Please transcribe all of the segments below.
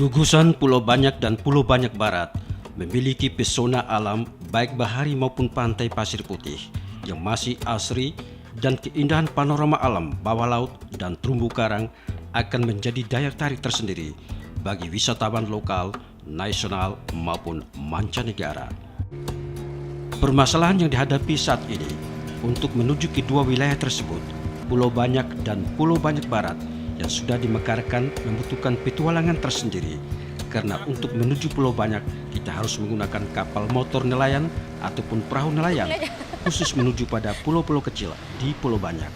Gugusan Pulau Banyak dan Pulau Banyak Barat memiliki pesona alam baik bahari maupun pantai pasir putih yang masih asri, dan keindahan panorama alam bawah laut dan terumbu karang akan menjadi daya tarik tersendiri bagi wisatawan lokal, nasional maupun mancanegara. Permasalahan yang dihadapi saat ini untuk menuju kedua wilayah tersebut, Pulau Banyak dan Pulau Banyak Barat, yang sudah dimekarkan membutuhkan petualangan tersendiri, karena untuk menuju Pulau Banyak kita harus menggunakan kapal motor nelayan ataupun perahu nelayan khusus menuju pada pulau-pulau kecil di Pulau Banyak.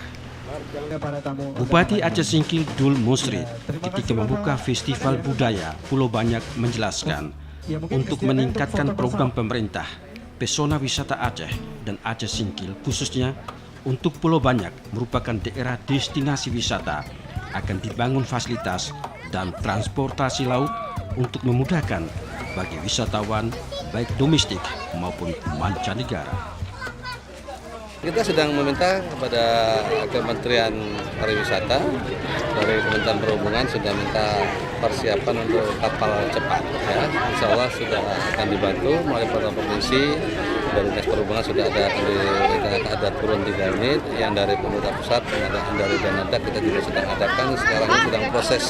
Bupati Aceh Singkil Dul Musrid ketika membuka Festival Budaya Pulau Banyak menjelaskan, untuk meningkatkan program pemerintah pesona wisata Aceh dan Aceh Singkil khususnya untuk Pulau Banyak merupakan daerah destinasi wisata, akan dibangun fasilitas dan transportasi laut untuk memudahkan bagi wisatawan baik domestik maupun mancanegara. Kita sedang meminta kepada Kementerian Pariwisata dari Kementerian Perhubungan sudah minta persiapan untuk kapal cepat. Ya. Insya Allah sudah akan dibantu melalui provinsi. Dari Dinas Perhubungan sudah ada turun 3 unit, yang dari pemerintah pusat, yang dari Danada kita juga sedang adakan. Sekarang ini sedang proses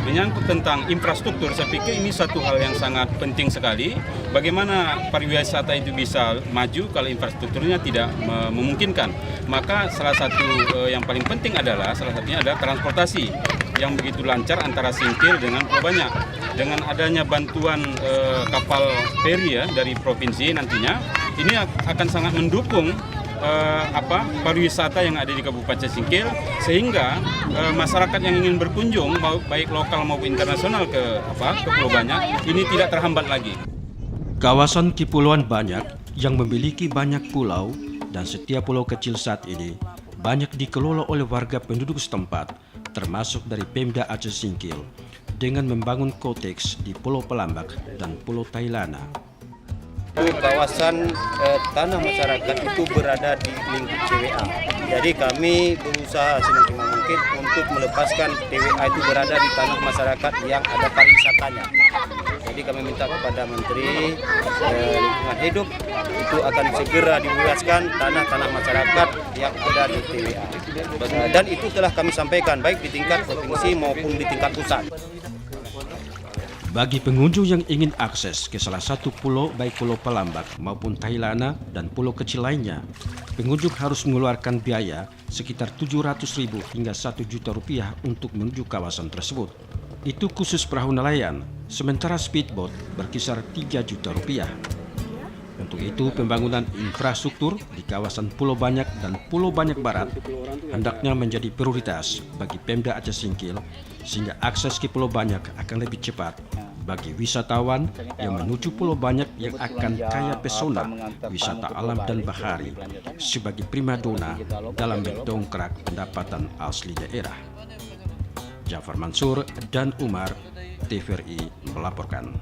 Menyangkut tentang infrastruktur, saya pikir ini satu hal yang sangat penting sekali. Bagaimana pariwisata itu bisa maju kalau infrastrukturnya tidak memungkinkan? Maka salah satu yang paling penting adalah transportasi yang begitu lancar antara Singkil dengan Pulau Banyak. Dengan adanya bantuan kapal feri ya dari provinsi nantinya, ini akan sangat mendukung pariwisata yang ada di Kabupaten Singkil, sehingga masyarakat yang ingin berkunjung baik lokal maupun internasional ke Pulau Banyak ini tidak terhambat lagi. Kawasan Kepulauan Banyak yang memiliki banyak pulau dan setiap pulau kecil saat ini banyak dikelola oleh warga penduduk setempat, termasuk dari Pemda Aceh Singkil, dengan membangun koteks di Pulau Pelambak dan Pulau Tailana. Kawasan tanah masyarakat itu berada di lingkup TWA. Jadi kami berusaha semaksimal mungkin untuk melepaskan TWA itu berada di tanah masyarakat yang ada pariwisatanya. Jadi kami minta kepada Menteri Lingkungan Hidup itu akan segera dibebaskan tanah-tanah masyarakat yang ada di TWA. Dan itu telah kami sampaikan baik di tingkat provinsi maupun di tingkat pusat. Bagi pengunjung yang ingin akses ke salah satu pulau, baik Pulau Pelambak maupun Tailana dan pulau kecil lainnya, pengunjung harus mengeluarkan biaya sekitar 700.000 hingga 1 juta rupiah untuk menuju kawasan tersebut. Itu khusus perahu nelayan, sementara speedboat berkisar 3 juta rupiah. Untuk itu, pembangunan infrastruktur di kawasan Pulau Banyak dan Pulau Banyak Barat hendaknya menjadi prioritas bagi Pemda Aceh Singkil, sehingga akses ke Pulau Banyak akan lebih cepat bagi wisatawan yang menuju Pulau Banyak yang akan kaya pesona wisata alam dan bahari sebagai primadona dalam mendongkrak pendapatan asli daerah. Jafar Mansur dan Umar, TVRI melaporkan.